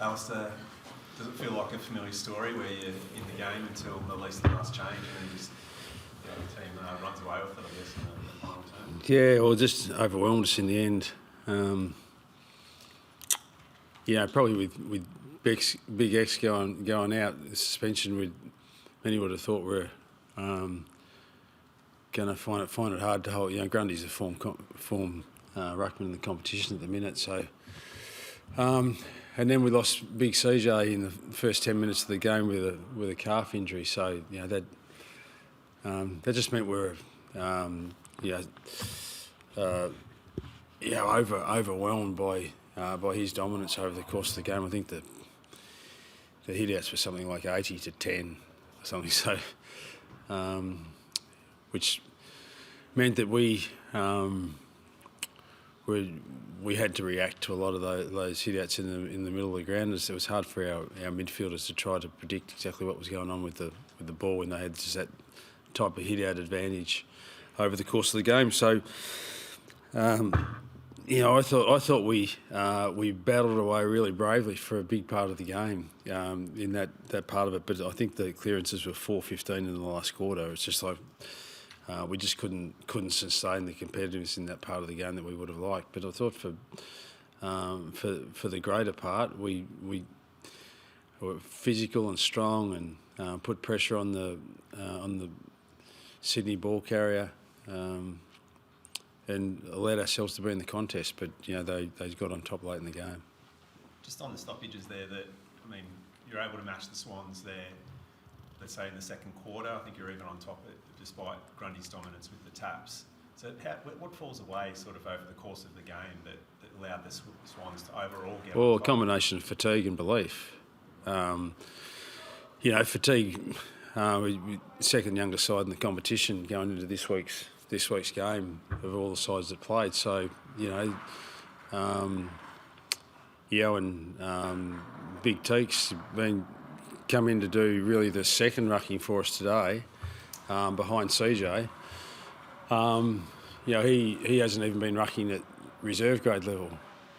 Alastair, does it feel like a familiar story where you're in the game until at least the last change and then just the team runs away with it, I guess, in the final term? Yeah, well, just overwhelmed us in the end. Probably with Big X going out, the suspension, many would have thought we're going to find it hard to hold. Grundy's a form ruckman in the competition at the minute, so. And then we lost Big CJ in the first 10 minutes of the game with a calf injury. So that just meant we're overwhelmed by his dominance over the course of the game. I think the hit-outs were something like 80-10 or something. So, which meant that we had to react to a lot of those hit-outs in the middle of the ground. It was hard for our midfielders to try to predict exactly what was going on with the ball when they had just that type of hit-out advantage over the course of the game. So, I thought we battled away really bravely for a big part of the game in that part of it. But I think the clearances were 4-15 in the last quarter. It's just like. We just couldn't sustain the competitiveness in that part of the game that we would have liked. But I thought for the greater part, we were physical and strong and put pressure on the Sydney ball carrier and allowed ourselves to be in the contest. But they got on top late in the game. Just on the stoppages there, you're able to match the Swans there. Let's say in the second quarter, I think you're even on top of it, despite Grundy's dominance with the taps. So what falls away sort of over the course of the game that allowed the Swans to overall get on top? A combination of fatigue and belief. Fatigue, we second youngest side in the competition going into this week's game of all the sides that played. So, and Big Teeks come in to do really the second rucking for us today, behind CJ. He hasn't even been rucking at reserve grade level,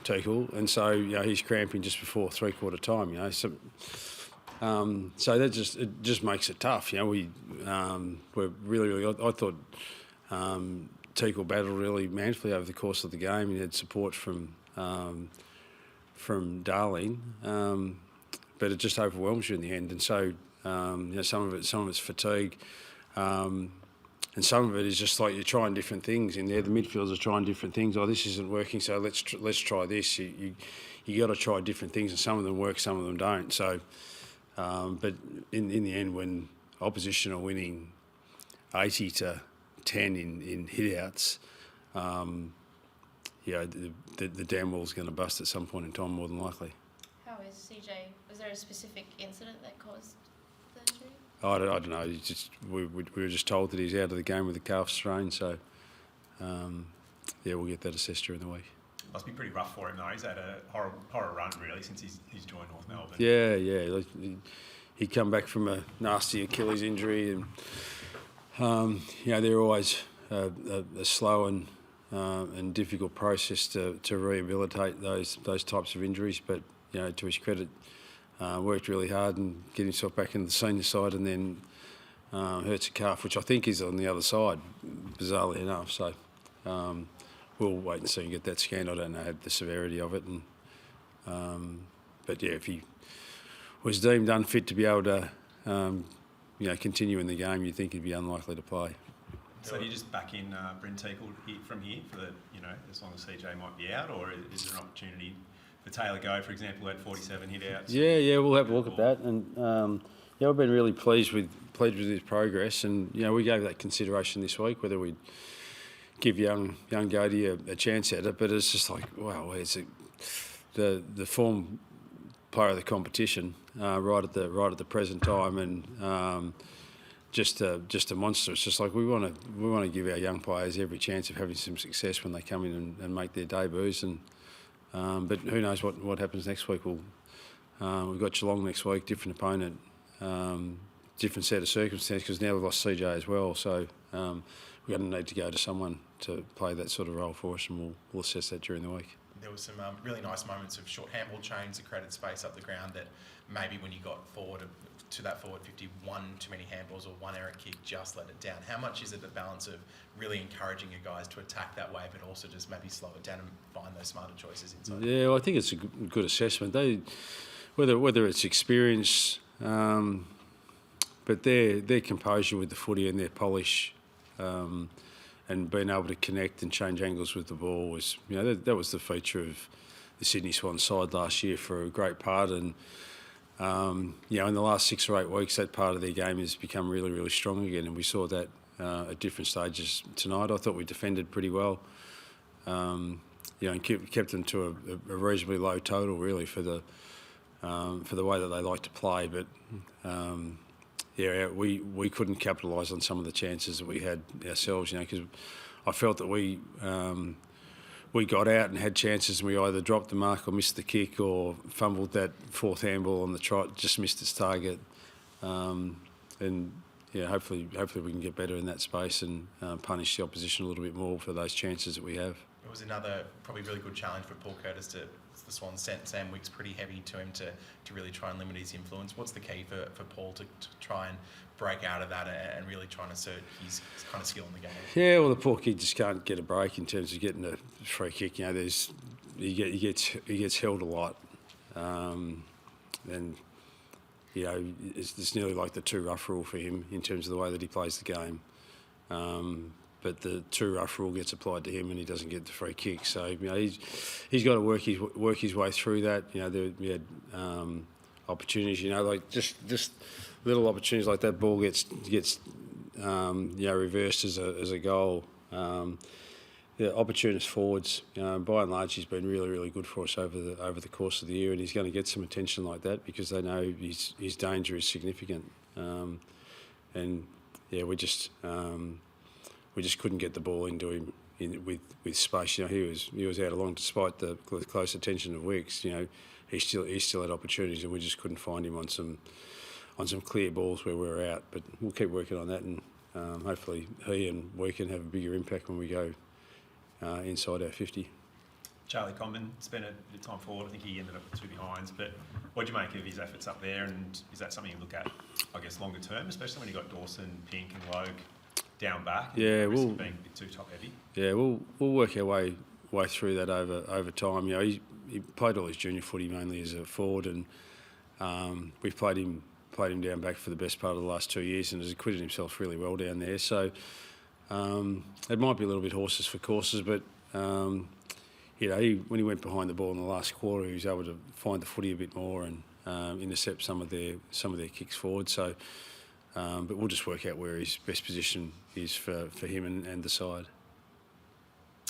Teakle, and so he's cramping just before 3/4 time. So that just makes it tough. We're really. I thought Teakle battled really manfully over the course of the game. He had support from Darling. But it just overwhelms you in the end, and so some of it's fatigue, and some of it is just like you're trying different things in there. The midfielders are trying different things. Oh, this isn't working, so let's try this. You got to try different things, and some of them work, some of them don't. So, but in the end, when opposition are winning 80-10 in hit-outs, the dam wall's going to bust at some point in time, more than likely. How is CJ? Was there a specific incident that caused the injury? I don't know. We were just told that he's out of the game with a calf strain. So, we'll get that assessed during the week. Must be pretty rough for him though. He's had a horror run really since he's joined North Melbourne. Yeah. He come back from a nasty Achilles injury, and they're always a slow and difficult process to rehabilitate those types of injuries. But to his credit, worked really hard and get himself back into the senior side, and then hurts a calf, which I think is on the other side, bizarrely enough. So we'll wait and see and get that scanned. I don't know the severity of it, but if he was deemed unfit to be able to continue in the game, you'd think he'd be unlikely to play. So do you just back in Bryn Teakle from here for as long as CJ might be out, or is there an opportunity for Taylor Go, for example, who had 47 hit-outs? Yeah, we'll have a look at that, and we've been really pleased with his progress, and we gave that consideration this week whether we'd give young Goaty a chance at it, but it's just like, wow, it's the form player of the competition right at the present time, and just a monster. It's just like we want to give our young players every chance of having some success when they come in and make their debuts, and. But who knows what happens next week? We've got Geelong next week, different opponent, different set of circumstances, because now we've lost CJ as well. So we're going to need to go to someone to play that sort of role for us, and we'll assess that during the week. there were some really nice moments of short handball chains that created space up the ground that maybe when you got forward to that forward 50, one too many handballs or one errant kick just let it down. How much is it the balance of really encouraging your guys to attack that way, but also just maybe slow it down and find those smarter choices inside? Yeah, well, I think it's a good assessment. Whether it's experience, but their composure with the footy and their polish, and being able to connect and change angles with the ball was, that was the feature of the Sydney Swans side last year for a great part. And in the last 6 or 8 weeks, that part of their game has become really, really strong again, and we saw that at different stages tonight. I thought we defended pretty well, and kept them to a reasonably low total, really, for the way that they like to play. But we couldn't capitalise on some of the chances that we had ourselves, because I felt that we got out and had chances, and we either dropped the mark or missed the kick or fumbled that fourth handball on the trot, just missed its target. Hopefully we can get better in that space and punish the opposition a little bit more for those chances that we have. It was another probably really good challenge for Paul Curtis the Swans sent Sam Wicks pretty heavy to him to really try and limit his influence. What's the key for Paul to try and break out of that and really try and assert his kind of skill in the game? Yeah, well, the poor kid just can't get a break in terms of getting a free kick. He gets held a lot, and it's nearly like the too rough rule for him in terms of the way that he plays the game. But the too rough rule gets applied to him, and he doesn't get the free kick. So he's got to work his way through that. We had opportunities. Like just little opportunities like that. Ball gets reversed as a goal. Opportunist forwards. By and large, he's been really, really good for us over the course of the year, and he's going to get some attention like that because they know his danger is significant. We just couldn't get the ball into him with space. He was out along despite the close attention of Wicks. He still had opportunities, and we just couldn't find him on some clear balls where we were out. But we'll keep working on that, and hopefully he and we can have a bigger impact when we go inside our 50. Charlie Comben spent a bit of time forward. I think he ended up with 2 behinds. But what do you make of his efforts up there? And is that something you look at, I guess, longer term, especially when you got Dawson, Pink, and Logue down back? Yeah, being a bit too top heavy. Yeah, we'll work our way through that over time. He played all his junior footy mainly as a forward, and we've played him down back for the best part of the last 2 years, and has acquitted himself really well down there. So it might be a little bit horses for courses, but when he went behind the ball in the last quarter, he was able to find the footy a bit more and intercept some of their kicks forward. So. But we'll just work out where his best position is for him and the side.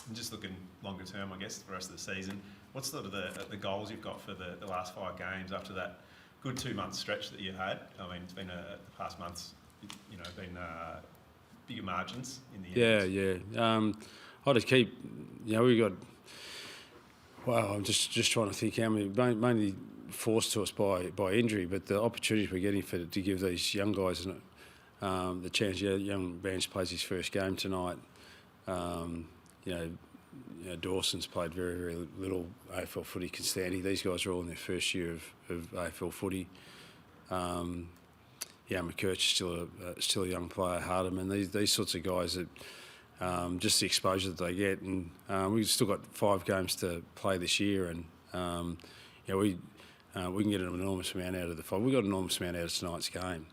And just looking longer term, I guess, for the rest of the season, what's sort of the goals you've got for the last 5 games after that good 2-month stretch that you had? I mean, it's been the past months, been bigger margins in the end. Yeah. I just keep, we got. Wow, I'm just trying to think how many, mainly forced to us by injury, but the opportunities we're getting to give these young guys the chance. Young Banks plays his first game tonight. Dawson's played very, very little AFL footy. Constanti, these guys are all in their first year of AFL footy. McKirch is still a young player. Hardeman, these sorts of guys that. Just the exposure that they get, and we've still got 5 games to play this year, and we can get an enormous amount out of the 5. We got an enormous amount out of tonight's game,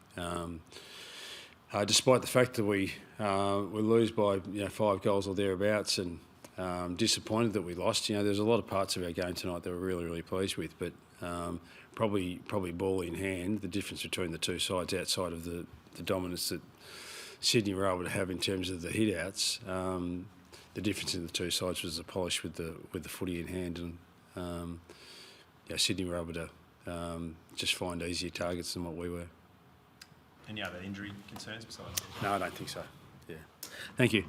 despite the fact that we lose by 5 goals or thereabouts, and disappointed that we lost. There's a lot of parts of our game tonight that we're really, really pleased with, but probably ball in hand, the difference between the two sides outside of the dominance that Sydney were able to have in terms of the hit-outs. The difference in the two sides was the polish with the footy in hand, and Sydney were able to just find easier targets than what we were. Any other injury concerns besides? No, I don't think so. Yeah. Thank you.